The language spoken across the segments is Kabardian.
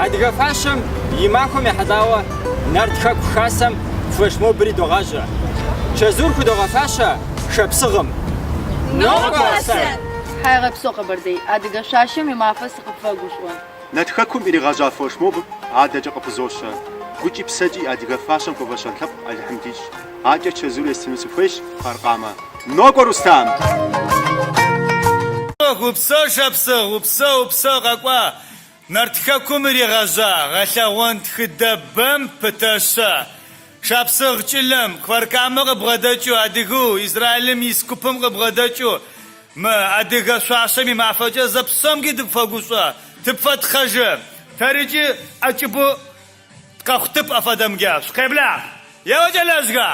Адыгэ фащэм и махуэм ехьэлӏауэ нарт хэку хасэм флэшмобри догъажьэ. Чэзур худогъэфащэ шапсыгъым. Хайгъэпсо къэбэрдей. Адыгэ шащэм и мафэ сыкъыпфэгушӏуэ. Нартхэкум иригъэжьа флэшмобым адэкӏэ къыпызощэ. Гукӏи псэкӏи адыгэ фащэм хуэфӏэщэн лъэпкъ Алхьмдич. Акӏэ чэзур естыну сыхуейщ, Къаркъамэ. Нокӏуэ, Рустам! Упсо шапсыгъ, упсо къэкӏуа. Нартхэкум иригъэжьа гъэлъэгъуэн тхыдэ бэм пытэщэ. Шапсыгъ кӏылым Къаркъамэ къыбгъэдэкӏыу, адыгэу Израилым ис купым къыбгъэдэкӏыу, мы адыгэ шащэм и мафэкӏэ зэпсэмкӏи дыпфэгушӏуэ, тыпфэтхъэжы. Тэрыкӏи ӏэкӏыбу къэхъутып ӏэфэдэмгъэ. Къеблагъ! Еуэ кӏэлэжьга!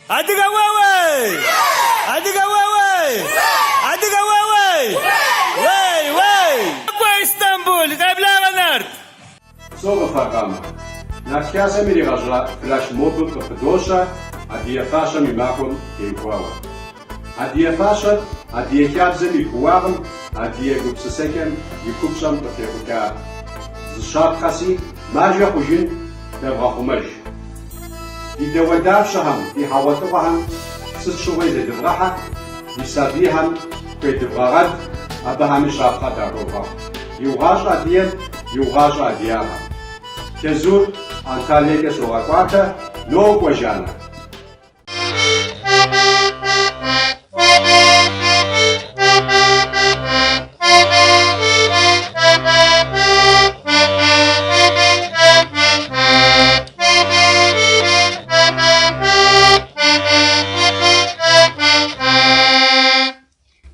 Адыгэ уэуэй! Адыгэ уэуэй! Адыгэ уэуэй! Уэй! Уэй, Стамбул! Къеблагъ нарт! Псовэ Къаркъамэ. Нартхасэм иригъэжьа флэшмобым къыпыдощэ адыгэ фащэм и махуэм теухуауэ. Адыгэ фащэр адыгэ хабзэм и кууагъым, адыгэ гупсысэкӏэм и купщӏэм къытехъукӏа зыщапхъэси мажэ хъужын дэвгъэхъумэж. И дэуэдапщэхэм, и хьэгъуэлӏыгъуэхэм сыт щыгъуи зедывгъэхьэ, и сабийхэм хуедывгъэгъэт, абыхэми щапхъэ дахуэхъуэхъу. Иугъащӏэ адыгэм, иугъащӏэ адыгягъэм. Чэзур Анталиякӏэ согъэкӏуатэ, нокӏуэ жанэ.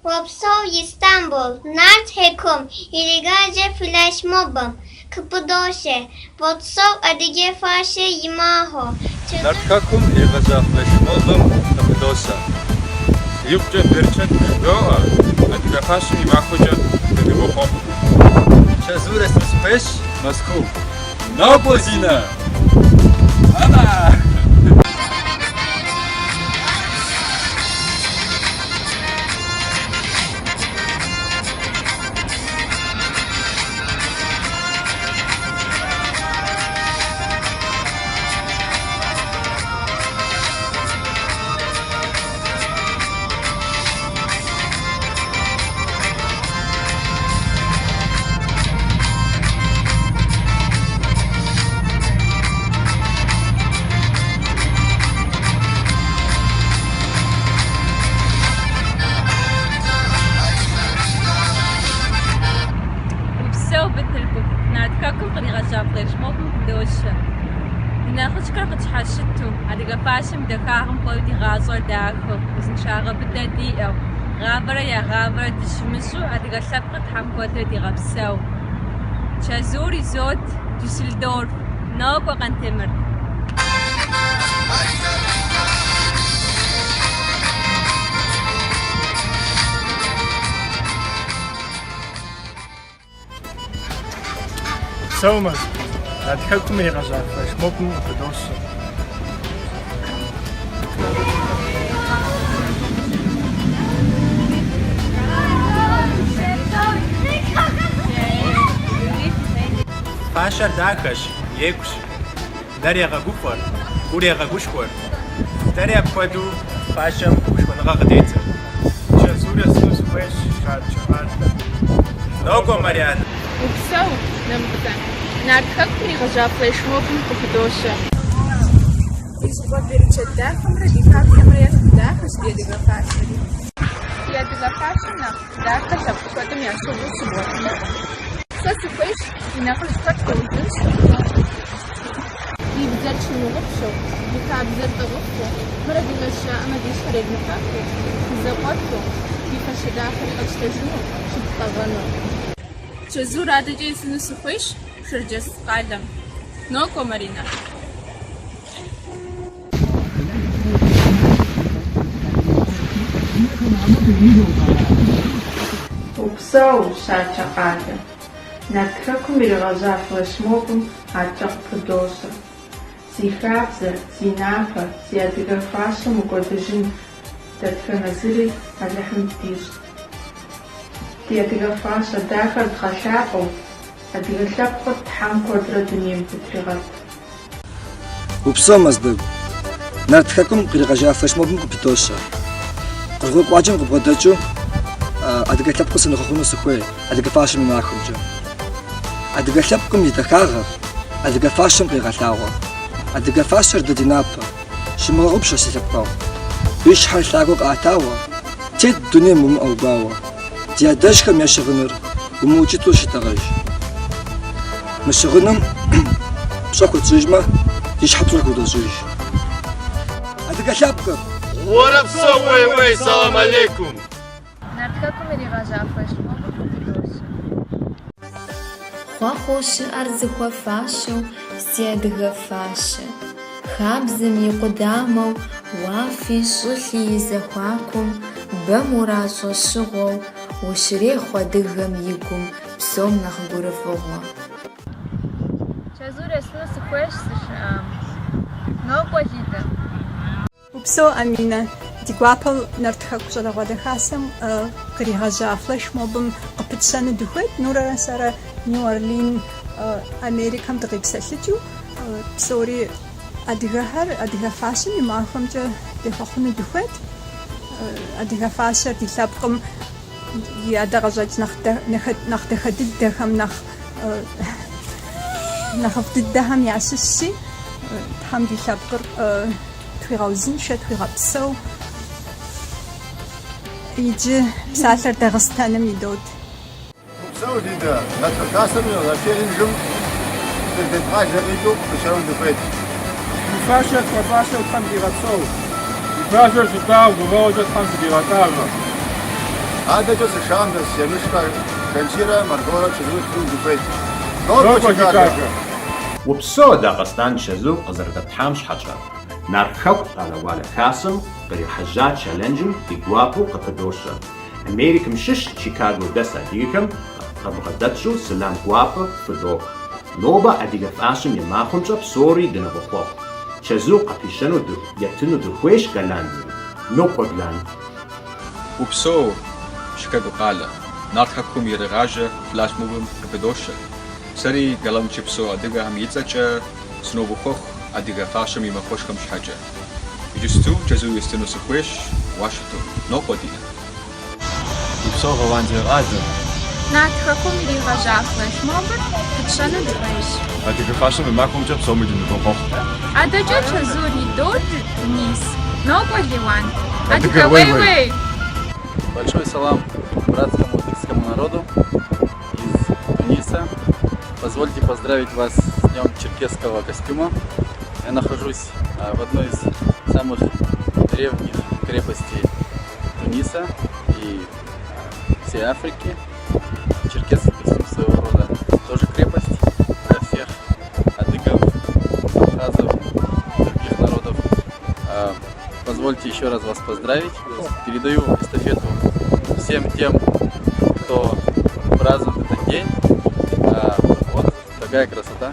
Вопсов Истанбул, Нартхэкум, иригъэжьа флэшмобым къыпыдощэ. Вопсов адыгэ фащэ и махуэ. Нартхэкум иригъэжьа флэшмобым къыпыдощэ. Икъукӏэ берчэн жоӏэ, адыгэ фащэм и махуэкӏэ дыгъэхъуэм. Чэзур естыну сыхуейщ, Москву. Нокӏуэ Зинэ! Нартхэкум иригъэжьа флэшмобым къыдощэ. Нэхъыжьхэр къытщхьэщыту, адыгэ фащэм дахагъэм кӏуэуи ди гъащӏэр дахэу, узыншагъэ быдэ диӏэу, гъавэрэ ягъавэрэ дыщымыщӏу, адыгэ лъэпкъыр Тхьэм куэдрэ дигъэпсэу. Чэзур Изот, Дюссельдорф. Нокӏуэ Къантемыр! Псэумэ, Нартхэкум иригъэжьа флэшмобым къыпыдощэ. Фащэр дахэщ, егущ. Нэр егъэгуфӏэр, гур егъэгушхуэр. Дэри апхуэдэу фащэм гушхуэныгъэ къыдетыр. Чэзур естыну сыхуейщ, Шарджэбатэ. Нокӏуэ, Марьянэ! Упсэу, Нэмбытэ. Нартхэкум иригъэжьа флэшмобым къыпыдощэ. Дахэмрэ ди хабзэмрэ ещхь дахэщ ди адыгэ фащэри. Ди адыгэ фащэм нэхъ дахэ лъэпкъ куэдым ящыгъыу щыбгъуэтынукъым. Сэ сыхуейщ ди нэхъыжьхэр тхуэудынщ. Ди бзэр чыныгъупщэу, ди хабзэр тӏыгъыфэу, мырэ ди нэщ щаӏэмэ ди щхьэр егъэфакъыу, зэкъуэту, ди фащэ дахэри къэпщтэжыну, щыпкъэгъэну. Чэзур адэкӏэ исыну сыхуейщ Шэрджэс къалэм. Нокӏуэ, Маринэ! Упсэу, Щарджэ къалэ. Нартхэкум иригъэжьа флэшмобым акӏэ къыпыдощэ. Зи хабзэр, зи напэр, зи адыгэ фащэм укӏуэдыжын дэтхэнэ зыри Алыхьым дищӏ. зи адыгэ фащэ дахэр дгъэлъапӏэу адыгэ лъэпкъыр тхьэм куэдрэ дунейм дытригъэт. Упсо мэздыг. Нарт хэкум къиригъэжа флешмобым къыпытощэ. Къыргъуекъуаджэм къыбгъэдэкӏыу адыгэ лъэпкъыр сыныгъэхъуну сыхуей адыгэ фащэм и махуэмкӏэ. Адыгэ лъэпкъым и дахагъэр адыгэ фащэм къегъэлъагъуэ. Адыгэ фащэр дэ ди напэ. Щымыгъэгъупщэ си лъэпкъэгъу. Уи щхьэр лъагэу къаӏэтауэ. Тет дунейм умыӏэу гуауэ. Ди адэжьхэм я щыгъыныр умыукӏытӏу щытэгъэж. Мы щыгъыным пщӏэ хуэцӏыжмэ, ди щхьэпщӏэр худощӏыж. Адыгэ лъэпкъыр. What up, so way, salam alaikum. Нарт хэкум иригъэжьа флешмобым къыпыдощэ. Хъуэхъуу щыӏэр зыхуэфащэу си адыгэ фащэ. Хабзэм и къудамэу, уафи щӏылъи и зэхуакум, бэм уращӏэщыгъуэу, ущрехъу адыгэм и гум псом нэхъ гурыфӏыгъуэ. Чэзур есну сыхуейщ сыщыӏам. Нокӏуэ Лидэ. Упсо Аминэ. Ди гуапэу нарт хэку щӏалэгъуадэхасэм къригъэжьа флешмобым къыпытщэну дыхуейт. Нурэ сэрэ Нью-Орлин Америкэм дыкъипсэлъыкӏыу псори адыгэхэр адыгэ фащэм и махуэмкӏэ дехъуэхъуну дыхуейт. Адыгэ фащэр ди лъэпкъым и адэ къэщӏэкӏ нэхъ дахэ дыдэхэм нэхъыфӏ дыдэхэм ящыщи тхьэм ди лъэпкъыр тхуигъэузыншэ, тхуигъэпсэу иджы псалъэр Дагъыстаным идот. Упсэу дидэ, нэхъыфӏхэм я челленджым дыдэтхъалъэкъикӏыу къыщэун дыхуейт. Фащэр тхуэфащэу тхьэм дигъэпсэу. Фащэр щытауэ гугъэуэкӏэ тхьэм дыдигъэтӏавэ. Адэкӏэ сышам дэс емыщхэр Шэнчирэ, Маргорэ чэзур дыхуейт. Нокӏуэ Чикаго. Упсо Дагъыстан чэзур къызэрыдэтхьам щхьэкӏэ нарт хэку къалэгуалэ хасэм кърихьэжьа челленджым ди гуапэу къыпыдощэ. Америкэм щыщ Чикаго дэс адыгэхэм къэбгъэдэтщӏу сэлам гуапэ фыдох. Нобэ адыгэ фащэм и махуэмкӏэ псори дынэгъуэхъуэхъу. Чэзур къэпищэну етыну дыхуейщ Голландием. Нокӏуэ Голланд. Упсо Чикаго къалэ. Нарт хэкум иригъажьэ флешмобым къыпыдощэ. Сэри голландче псо адыгэхэм и цӏэкӏэ сынобъэхъуэхъу адыгэ фащэм и махуэшхэм щхьэкӏэ. Иджысту чэзур естыну сыхуейщ Вашингтон. Нокӏуэ ди. Упсо Голландие къалэ. Нарт хэкум иригъэжьа флешмобыр къыпытщэну дыхуейщ. Адыгэ фащэм и махуэмкӏэ псоми дынэгъуэхъуэхъу. Адэкӏэ чэзур идот Тунис. Нокӏуэ Ливан. Адыгэ уей! Большой салам братскому тюркскому народу из Туниса. Позвольте поздравить вас с Днем черкесского костюма. Я нахожусь в одной из самых древних крепостей Туниса и всей Африки. Черкесский костюм своего рода тоже крепость для всех адыгов, абхазов, других народов. Позвольте еще раз вас поздравить. Передаю эстафету всем тем, кто празднует этот день. Вот такая красота.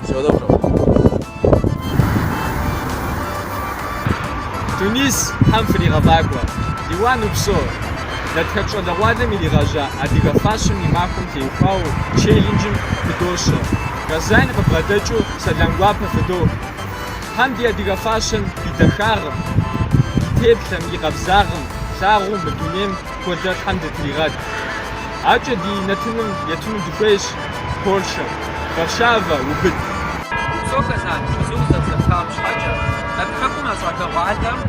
Всего доброго. Тунис хэмфри гъэфӏакӏуэ. Ливан упсо. Нарт хэку щӏалэгъуалэм иригъэжьа адыгэ фащэм и махуэм теухуауэ челленджым фыдощэ. Казань къыбгъэдэкӏыу сэлам гуапэ фыдох. Тхьэм ди адыгэ фащэм ди дахагъэм, теплъэм, и къабзагъым, лъагъуу мы дунейм хуэдэ тхьэм дытригъэт. Акӏэ ди нэтыным етыну дыхуейщ Польшэ, Варшава, Убыд. Упсо Казань чэзур зэзэфам щхьэкӏэ нарт хэкум щӏалэгъуалэм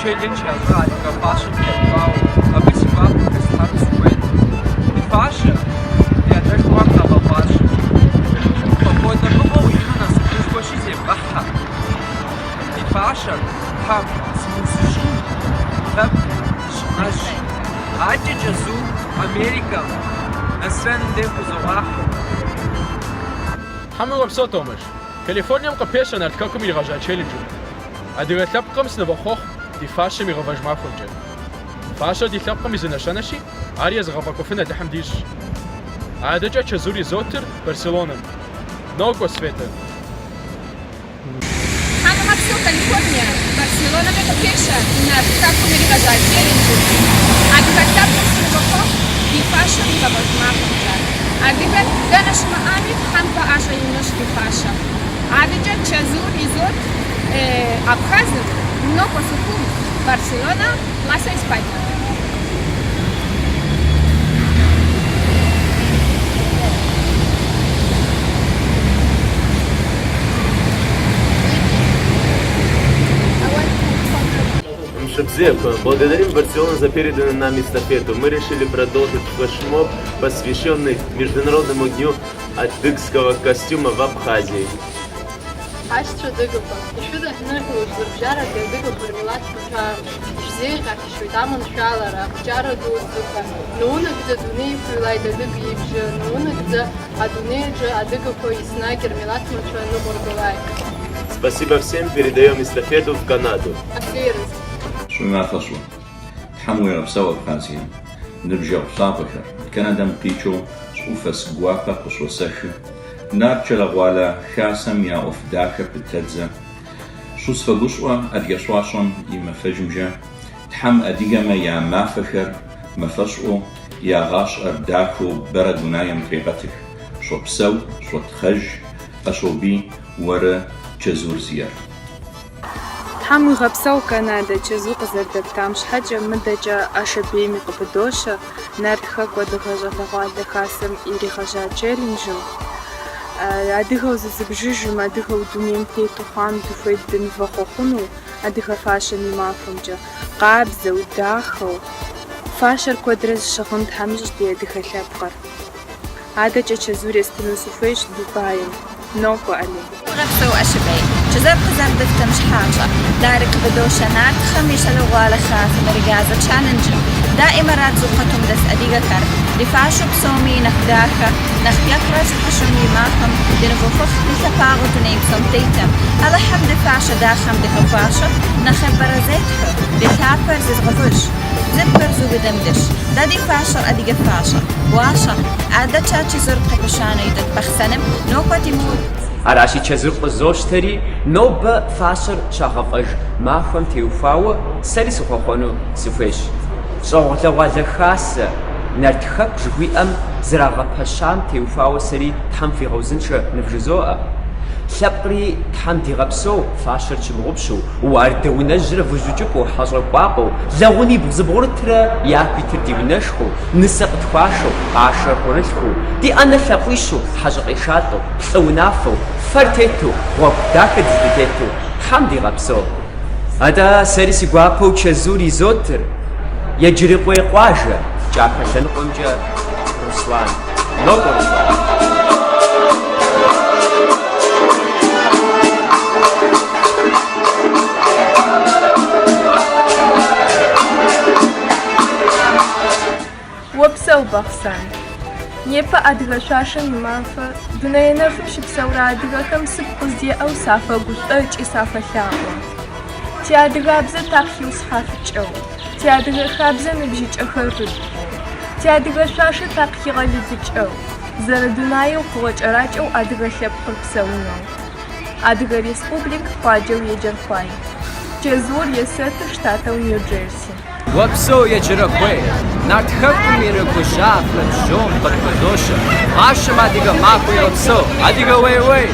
челлендж ящӏа адыгэ фащэм теухуауэ абы си гуапэ хэстхьэну сыхуейт. Ди фащэ ди адэшхуэм нэгъэфӏащ. Апхуэдэ мыгъуэу ину насыпышхуэщи зебгъэхьэ. Ди фащэр тхьэм зымыусыжын хэм щыӏэщ. Акӏэ чэзур Америкэм нэсрэным деж хузогъахьэ. Хьэмэ уэпсо Томыш. Калифорнием къыпещэ нарт хэкум иригъэжьа челленджым. Адыгэ лъэпкъым сынывэхъуэхъу ди фащэм игъэвэж махуэмкӏэ. Фащэр ди лъэпкъым и зынэщэнэщи, ар езыгъэфӏэкӏуэфын адыхьэм дищ. Адэкӏэ чэзур изотыр Барселонэм. Нокво, Свете. Ханамаксо, Калифорния, Барселона ме капеша на како ме ригажа челенджу. Адига тапно срубако и фаша ми га възмахамча. Адига данаш маами хампа аша юношки фаша. Адига чазур изот Абхазия, много сухум, Барселона, Пласа Испания. Шабзевка, благодарим Барселону за переданную нам эстафету. Мы решили продолжить флешмоб, посвященный Международному дню адыгского костюма в Абхазии. Астро дыгопа. Еще да нахуй жара дыгопа милат пуша. Жзе как еще там он шалара. Жара дыгопа. Но на где дуни прилай да дыг ебже. Но на где адуни же адыгопа и снайкер милат пуша ну борголай. Спасибо всем, передаем эстафету в Канаду. شما فصل تحمل بسوا بخانسين نرجع صابخر كندا مقيتشو سوفس قواقا قصوصاشو نارتش لغوالا خاسم يا أفداكا بالتدزة شوس فقصوا أديسواسون يما فجمجا تحم أديقما يا ما فخر مفسقو يا غاش أرداكو بردنا يمطريقتك شو بسو شو تخج أشو بي ورا جزور زيار حمو غبسو كندا جزوق زردب تامش حاجة مدجا أشبيمي قبدوشة نردخك ودخجة لغوالي خاسم إيري خجا تشالنجو أدخو زبجيجو أدخو دونيم تيتو خام دفايد دنفاقو خونو أدخو فاشا ميمافمجا قابزة وداخو فاشر كودرز شخون تحمج دي أدخو لابقر هذا جزوري استنسو فيش دبايم نوكو علي غبسو أشبي جزاب خزار دفتا مش حاجة دارك بدوشة نارت خميشة لغوالة خاف مرقازة تشالنج دائما رات زوقتهم دس أديقة كار دفاشو بسومي نخداخة نخبيك راس حشومي ماخم دنفو فخ لثفاغو تنيم سمتيتم هذا حب دفاشة داخم دخفاشة نخبر زيتحو دثافر زغفوش زبر زو بدمدش دا دفاشر أديقة فاشة واشا عادة تشاتي زرقة بشانة يدد بخسنم نوكو تيمود Араши чазурق зоштери ноб фашер шахафаж махам теуфао сари сухохону сифеш шоглагвала хас нартхак жгуиам зрагапашам теуфао сари тамфигозинша нвжзоа лапри тамдигапсо фашер чмгубшу уардеунажра вжучуко хашрапао лагуни бзбуртра якитр дивнашху нисaqt фашо ашер хорылху ди ана лaqwishu хажqishато цунафо фартету вабдакт здетету тамдигапсо ада сариси гуапо чазури зотр яджриқой қважа чакашен қомжа руслан нокорслан وبسو بخسان نيبا أدغا شاشا ممافا دونينا فمشي بسورا أدغا كم سبقزدي أو صافا قلت إصافا ثاقوا تي أدغا بزا تاقيو صحافة أو تي أدغا خابزا نبجيج أخرد تي أدغا شاشا تاقي غالدج أو زردونايو قوج أراج أو أدغا لبقر بسونو أدغا ريسبوبليك خواجو يجرخواي جزور يساتر شتاتا ونيو جيرسي وبسو يجرقوي نارتخكم يرقوشاف لجوم قدوشة عاشم أديقا ماكو يوبسو أديقا وي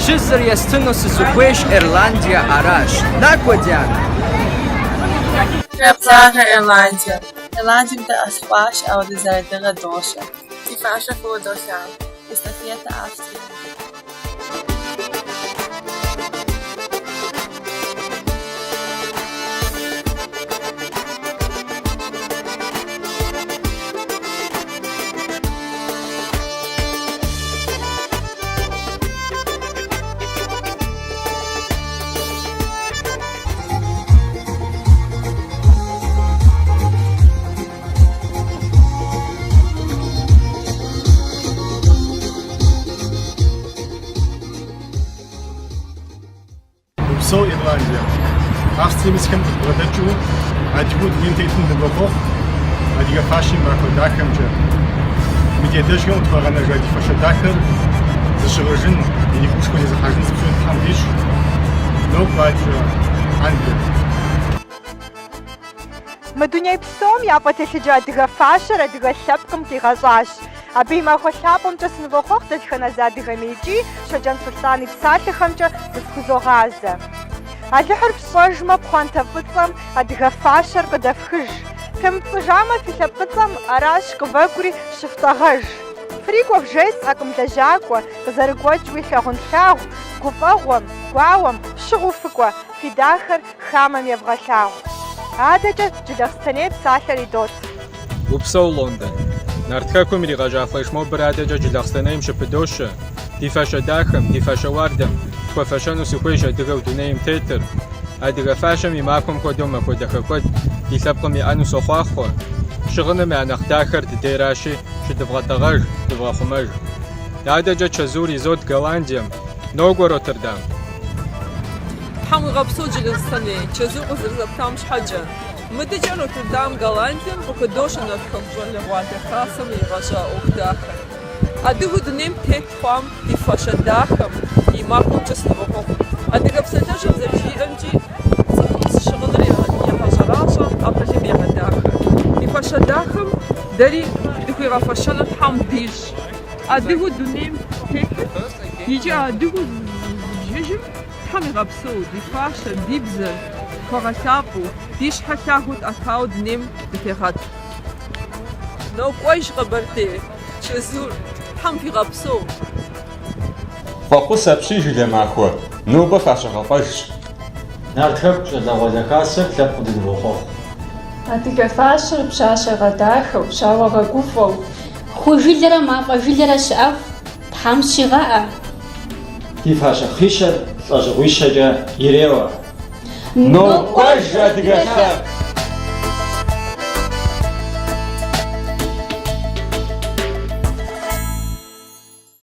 شزر يستنو سزوكويش إيرلانديا أراش ناكو ديانا Капсаха Ирландия. Ирландия да асфаш أو دزاردغة دوشة تفاشة فو دوشة استفيت أفسي Со Ирландия. Австримискам брадачу адигуд винтейтен дебохох адига фаши мако дакамжа. Медиатежкам тхуагъэнэжа ди фэшэ дахэр зыщыгъэжын игушхуэ зезыхьэжын зыпщӏын тхьэм дищ нобэ аджэ ангэ. Мы дуней псом япэ телъыджэ адыгэ фащэр адыгэ лъэпкъым къигъэщӏащ. Абы и махуэ лъапӏэмкӏэ сынывохъуэхъу дэтхэнэ зы адыгэм икӏи Шэджэн Сулътӏан и псалъэхэмкӏэ зысхузогъазэ. Алыхьыр пщӏэжмэ пхъуантэ фӏыцӏэм адыгэ фащэр къыдэфхыж. Фемыпцӏыжамэ фи лъэпкъыцӏэм аращ къывэкӏури щыфтӏэгъэж. Фрикӏуэ вжесӏэкъым лэжьакӏуэ, къызэрыкӏуэкӏуи лъагъунлъагъу, гуфӏэгъуэм, гуауэм, щыгъуу фыкӏуэ, фи дахэр хамэм евгъэлъагъу. Адэкӏэ Джылахъстэней псалъэр идот. Упсэу Лондон. Нартхэкум иригъэжьа флешмобыр адэкӏэ Джылахъстэнейм щыпыдощэ. Ди фащэ дахэм, ди фащэ уардэм тхуэфэщэну сыхуейщ адыгэу дунейм тетыр. Адыгэ фащэм и махуэм хуэдэу махуэдэхэ куэд ди лъэпкъым иӏэну сохъуахъуэ. Щыгъыным я нэхъ дахэр дыдейращи, щыдывгъэтӏэгъэж, дывгъэхъумэж. Адэкӏэ чэзур изот Голландием, нокӏуэ Роттердам. Тхьэм уигъэпсэу Джылахъстэней, чэзур къызэрызэптам щхьэкӏэ. Мыдэкӏэ Роттердам, Голландием къыхуэдощэ нартхэм щӏалэгъуалэ хасэм иригъэжьа ӏуэху дахэр. Адыгэу дунейм тет хъуам ди фащэ дахэм, и махуэмкӏэ сынывохъуэхъу. Адыгэ псалъэжьым зэрыжиӏэмкӏи щыгъыныр егъэжьэращӏэ, абыхэм егъэдахэ. Ди фащэ дахэм дэри дыхуигъэфэщэну Тхьэм дищӏ. Адыгэу дунейм тетыр, икӏи адыгэу жыжьым Тхьэм игъэпсэу ди фащэр, ди бзэр хуэгъэлъапӏэу, ди щхьэ лъагэу ӏэтауэ дунейм дытегъэт. Нокӏуэж Къэбэрдей, чэзур, Тхьэм фигъэпсэу. Фӏэкъус апщий жылэ махуэ, нобэ фащэгъэфӏэжщ. Нартхэкӏу щӏалэгъуалэ хасэр лъэпкъ дыдывохъуэхъу. Адыгэ фащэр пщащэ гъэдахэу, щауэ гъэгуфӏэу, ху жылэрэ мафӏэ жылэрэ щыӏэху, Тхьэм щигъэӏэ. Ди фащэ хъищэр лӏэжьыгъуищэкӏэ иреуэ. Нокӏуэж адыгэ лъэпкъ!